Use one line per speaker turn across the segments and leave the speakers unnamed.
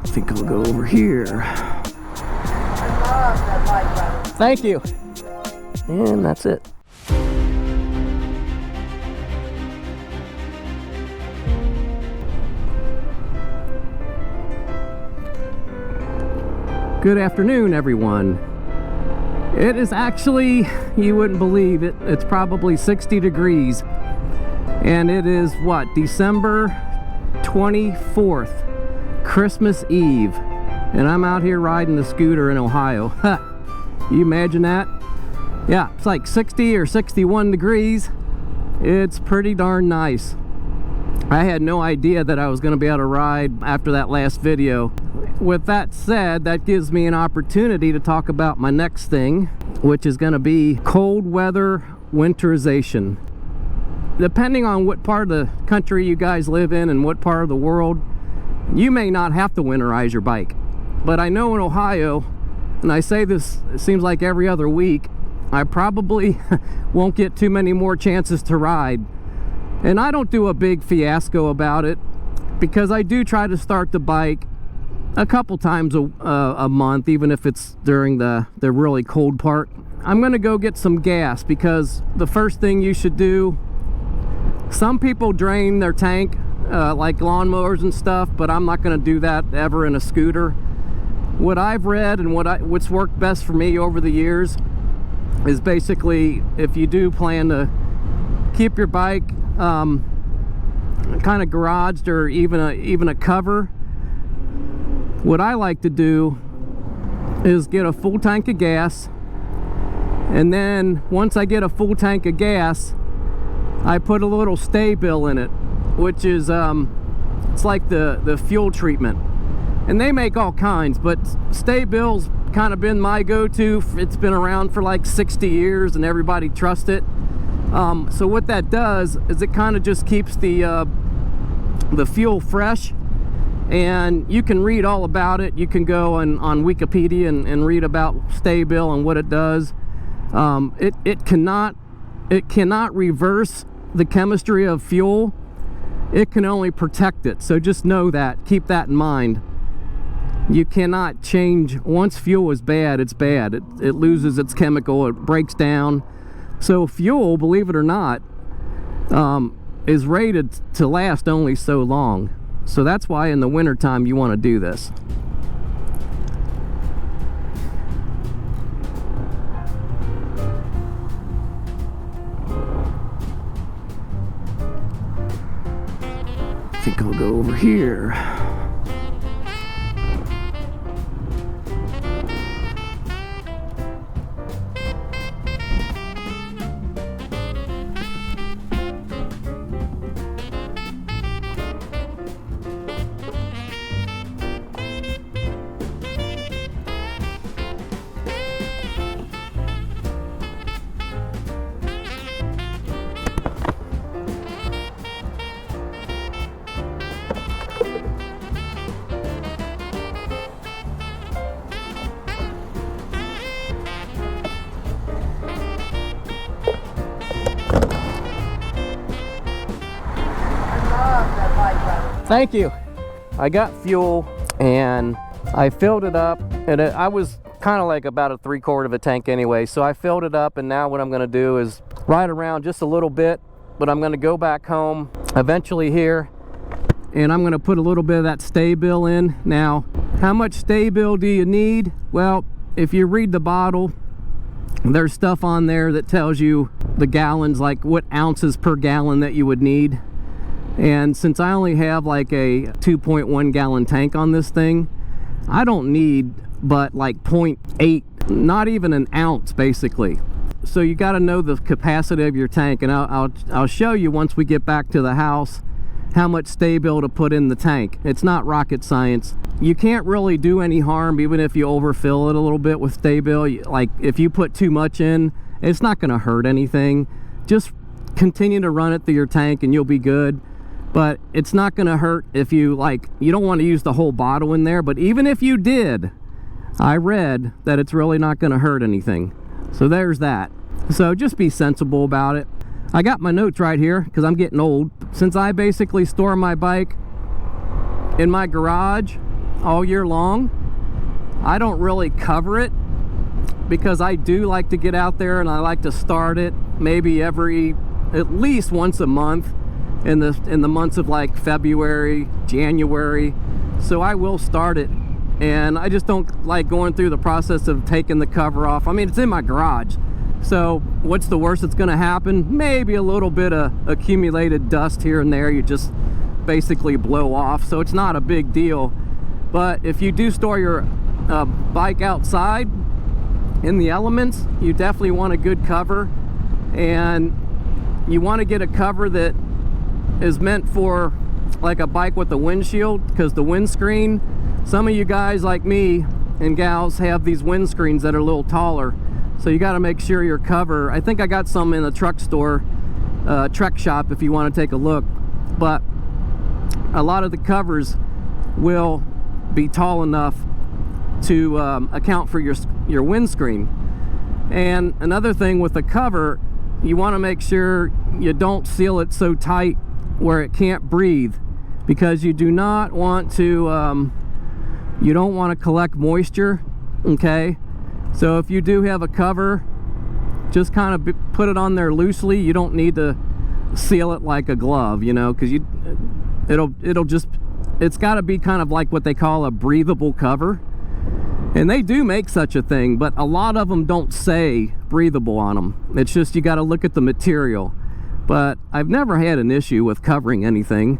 I think I'll go over here.
I love that bike, brother.
Thank you. And that's it. Good afternoon, everyone. It is actually, you wouldn't believe it, it's probably 60 degrees. And it is what, December 24th, Christmas Eve. And I'm out here riding the scooter in Ohio. You imagine that? Yeah, it's like 60 or 61 degrees. It's pretty darn nice. I had no idea that I was going to be able to ride after that last video. With that said, that gives me an opportunity to talk about my next thing, which is going to be cold weather winterization. Depending on what part of the country you guys live in and what part of the world, you may not have to winterize your bike. But I know in Ohio, and I say this, it seems like every other week, I probably won't get too many more chances to ride. And I don't do a big fiasco about it, because I do try to start the bike a couple times a month, even if it's during the really cold part. I'm gonna go get some gas, because the first thing you should do, some people drain their tank like lawnmowers and stuff, but I'm not gonna do that ever in a scooter. What I've read and what's worked best for me over the years is basically, if you do plan to keep your bike kind of garaged or even a cover, what I like to do is get a full tank of gas, and then once I get a full tank of gas, I put a little STA-BIL in it, which is it's like the fuel treatment, and they make all kinds, but STA-BIL's kind of been my go-to. It's been around for like 60 years and everybody trusts it. So what that does is it kind of just keeps the fuel fresh, and you can read all about it. You can go on Wikipedia and read about STA-BIL and what it does. It cannot reverse the chemistry of fuel. It can only protect it. So just know that, keep that in mind. You cannot change, once fuel is bad, it's bad. It loses its chemical, it breaks down. So fuel, believe it or not, is rated to last only so long. So that's why in the wintertime you want to do this. I think I'll go over here. Thank you. I got fuel and I filled it up, and I was kind of like about a 3/4 of a tank anyway, so I filled it up, and now what I'm going to do is ride around just a little bit, but I'm going to go back home eventually here, and I'm going to put a little bit of that STA-BIL in. Now, how much STA-BIL do you need? Well, if you read the bottle, there's stuff on there that tells you the gallons, like what ounces per gallon that you would need. And since I only have like a 2.1 gallon tank on this thing, I don't need but like 0.8, not even an ounce basically. So you got to know the capacity of your tank, and I'll show you once we get back to the house how much STA-BIL to put in the tank. It's not rocket science. You can't really do any harm even if you overfill it a little bit with STA-BIL. Like if you put too much in, it's not going to hurt anything. Just continue to run it through your tank and you'll be good. But it's not going to hurt if you you don't want to use the whole bottle in there, but even if you did, I read that it's really not going to hurt anything. So there's that. So just be sensible about it. I got my notes right here because I'm getting old. Since I basically store my bike in my garage, all year long. I don't really cover it because I do like to get out there and I like to start it maybe at least once a month in the months of like February, January. So I will start it, and I just don't like going through the process of taking the cover off. I mean, it's in my garage, so what's the worst that's going to happen? Maybe a little bit of accumulated dust here and there you just basically blow off, so it's not a big deal. But if you do store your bike outside in the elements, you definitely want a good cover, and you want to get a cover that is meant for like a bike with a windshield, because the windscreen, some of you guys like me and gals have these windscreens that are a little taller, so you got to make sure your cover, I think I got some in the truck store, truck shop, if you want to take a look, but a lot of the covers will be tall enough to account for your windscreen. And another thing with the cover, you want to make sure you don't seal it so tight where it can't breathe, because you do not want to you don't want to collect moisture. Okay, so if you do have a cover, just kind of put it on there loosely. You don't need to seal it like a glove, you know, because it'll just, it's got to be kind of like what they call a breathable cover. And they do make such a thing, but a lot of them don't say breathable on them. It's just you got to look at the material. But I've never had an issue with covering anything.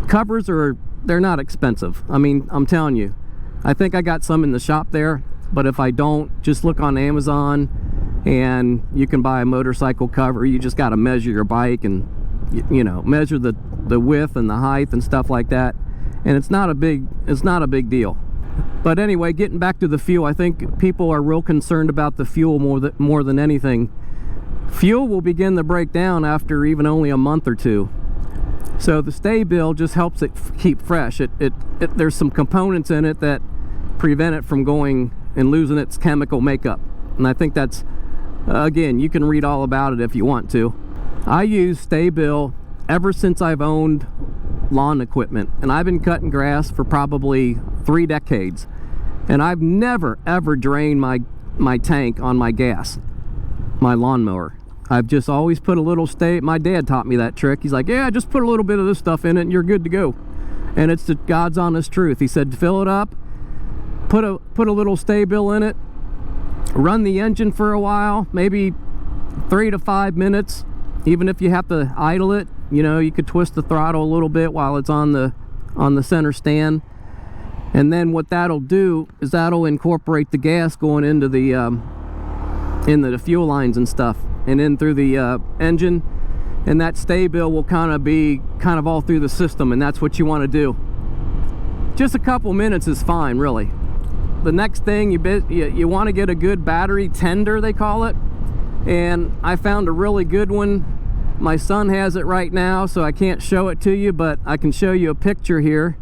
Covers they're not expensive. I mean, I'm telling you, I think I got some in the shop there, but if I don't, just look on Amazon and you can buy a motorcycle cover. You just got to measure your bike and you know, measure the width and the height and stuff like that, and it's not a big deal. But anyway, getting back to the fuel, I think people are real concerned about the fuel more than anything. Fuel will begin to break down after even only a month or two. So the STA-BIL just helps it keep fresh. There's some components in it that prevent it from going and losing its chemical makeup. And I think that's, again, you can read all about it if you want to. I use STA-BIL ever since I've owned lawn equipment, and I've been cutting grass for probably 3 decades, and I've never ever drained my tank on my gas, my lawnmower. I've just always put a little my dad taught me that trick. He's like, yeah, just put a little bit of this stuff in it and you're good to go. And it's the God's honest truth. He said, fill it up, put a little STA-BIL in it, run the engine for a while, maybe 3 to 5 minutes. Even if you have to idle it, you know, you could twist the throttle a little bit while it's on the center stand. And then what that'll do is that'll incorporate the gas going into the fuel lines and stuff, and in through the engine, and that STA-BIL will kind of all through the system, and that's what you want to do. Just a couple minutes is fine, really. The next thing, you want to get a good battery tender, they call it, and I found a really good one. My son has it right now, so I can't show it to you, but I can show you a picture here,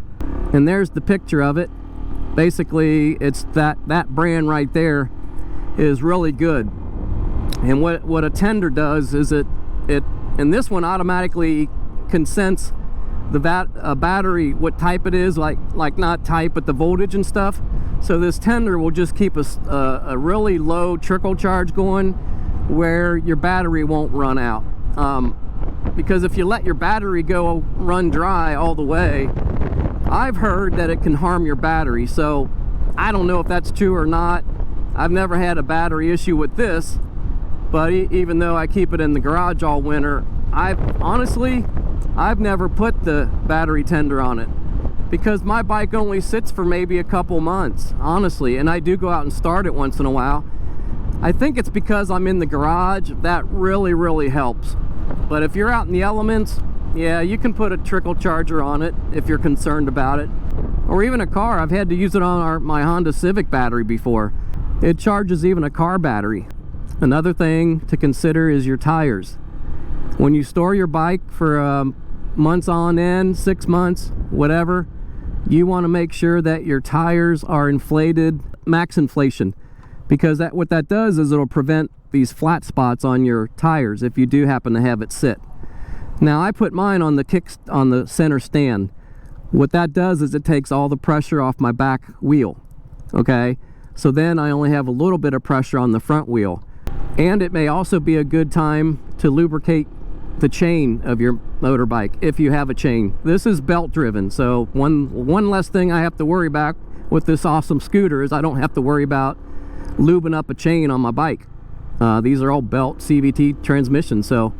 and there's the picture of it. Basically, it's that brand right there is really good. And what a tender does is it and this one automatically can sense the battery, what type it is, like not type, but the voltage and stuff. So this tender will just keep a really low trickle charge going where your battery won't run out. Because if you let your battery run dry all the way, I've heard that it can harm your battery. So I don't know if that's true or not. I've never had a battery issue with this, but even though I keep it in the garage all winter, I've never put the battery tender on it, because my bike only sits for maybe a couple months, honestly, and I do go out and start it once in a while. I think it's because I'm in the garage. That really helps. But if you're out in the elements, yeah, you can put a trickle charger on it if you're concerned about it. Or even a car. I've had to use it on my Honda Civic battery before. It charges even a car battery. Another thing to consider is your tires. When you store your bike for months on end, 6 months, whatever, you want to make sure that your tires are inflated, max inflation, because what that does is it'll prevent these flat spots on your tires if you do happen to have it sit. Now I put mine on the center stand. What that does is it takes all the pressure off my back wheel. Okay, so then I only have a little bit of pressure on the front wheel. And it may also be a good time to lubricate the chain of your motorbike if you have a chain. This is belt driven, so one less thing I have to worry about with this awesome scooter is I don't have to worry about lubing up a chain on my bike. These are all belt CVT transmissions, so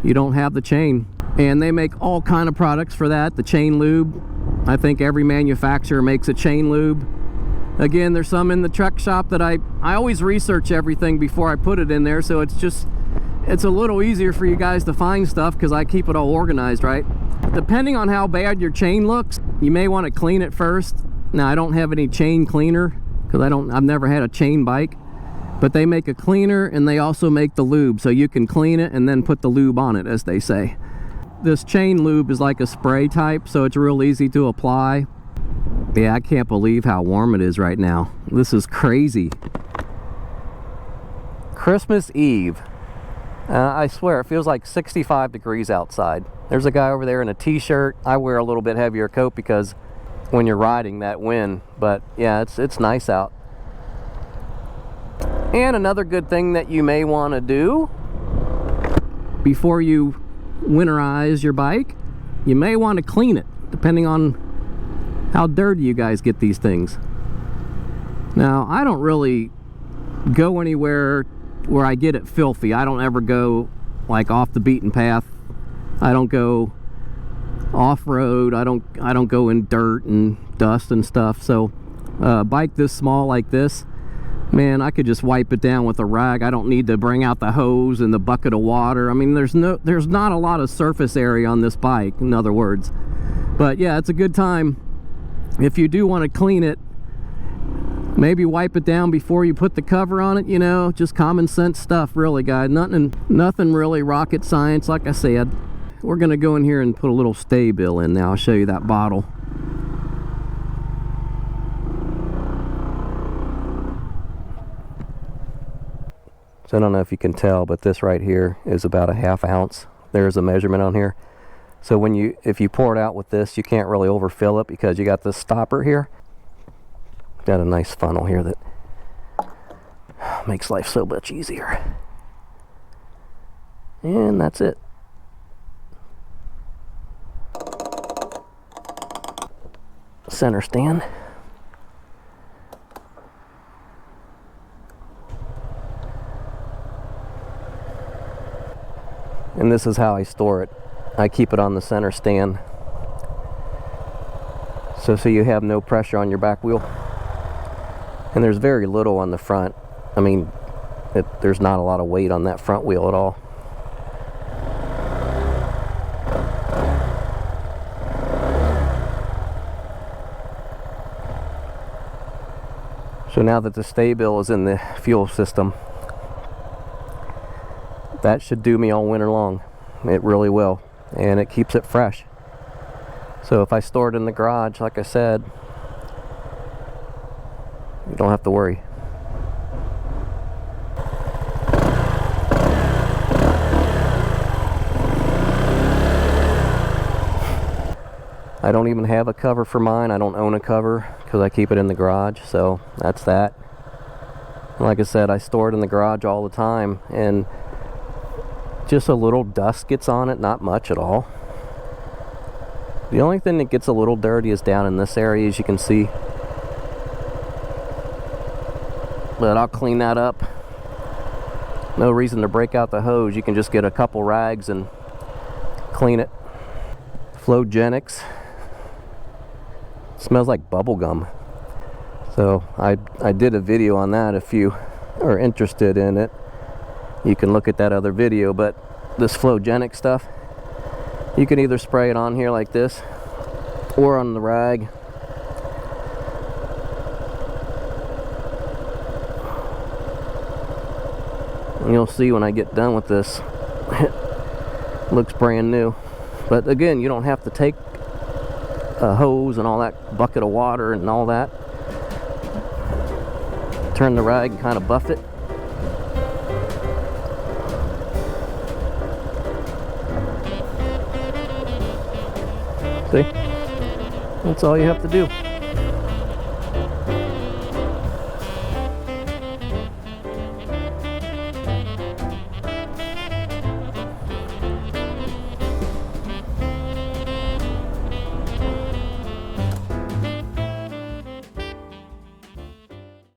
you don't have the chain. And they make all kind of products for that. The chain lube, I think every manufacturer makes a chain lube. Again, there's some in the truck shop that I always research everything before I put it in there, so it's a little easier for you guys to find stuff because I keep it all organized, right? Depending on how bad your chain looks, you may want to clean it first. Now, I don't have any chain cleaner because I've never had a chain bike, but they make a cleaner and they also make the lube, so you can clean it and then put the lube on it, as they say. This chain lube is like a spray type, so it's real easy to apply. Yeah, I can't believe how warm it is right now. This is crazy. Christmas Eve. I swear, it feels like 65 degrees outside. There's a guy over there in a t-shirt. I wear a little bit heavier coat because when you're riding that wind, but yeah, it's nice out. And another good thing that you may want to do before you winterize your bike, you may want to clean it, depending on how dirty you guys get these things. Now, I don't really go anywhere where I get it filthy. I don't ever go like off the beaten path. I don't go off-road. I don't go in dirt and dust and stuff. So a bike this small like this, man, I could just wipe it down with a rag. I don't need to bring out the hose and the bucket of water. I mean, there's not a lot of surface area on this bike, in other words. But yeah, it's a good time if you do want to clean it. Maybe wipe it down before you put the cover on it, you know, just common sense stuff, really, guys. Nothing really rocket science, like I said. We're gonna go in here and put a little STA-BIL in now. I'll show you that bottle. So I don't know if you can tell, but this right here is about a ½ ounce. There's a measurement on here. So if you pour it out with this, you can't really overfill it because you got this stopper here. Got a nice funnel here that makes life so much easier. And that's it. Center stand. And this is how I store it. I keep it on the center stand. So you have no pressure on your back wheel. And there's very little on the front. I mean, there's not a lot of weight on that front wheel at all. So now that the STA-BIL is in the fuel system, that should do me all winter long. It really will. And it keeps it fresh. So if I store it in the garage, like I said, you don't have to worry. I don't even have a cover for mine. I don't own a cover because I keep it in the garage. So that's that. And like I said, I store it in the garage all the time, and just a little dust gets on it, not much at all. The only thing that gets a little dirty is down in this area, as you can see. But I'll clean that up. No reason to break out the hose. You can just get a couple rags and clean it. Flogenics. Smells like bubble gum. So I did a video on that. If you are interested in it, you can look at that other video. But this Flogenic stuff, you can either spray it on here like this or on the rag. And you'll see when I get done with this, it looks brand new. But again, you don't have to take a hose and all that bucket of water and all that. Turn the rag and kind of buff it. See? That's all you have to do.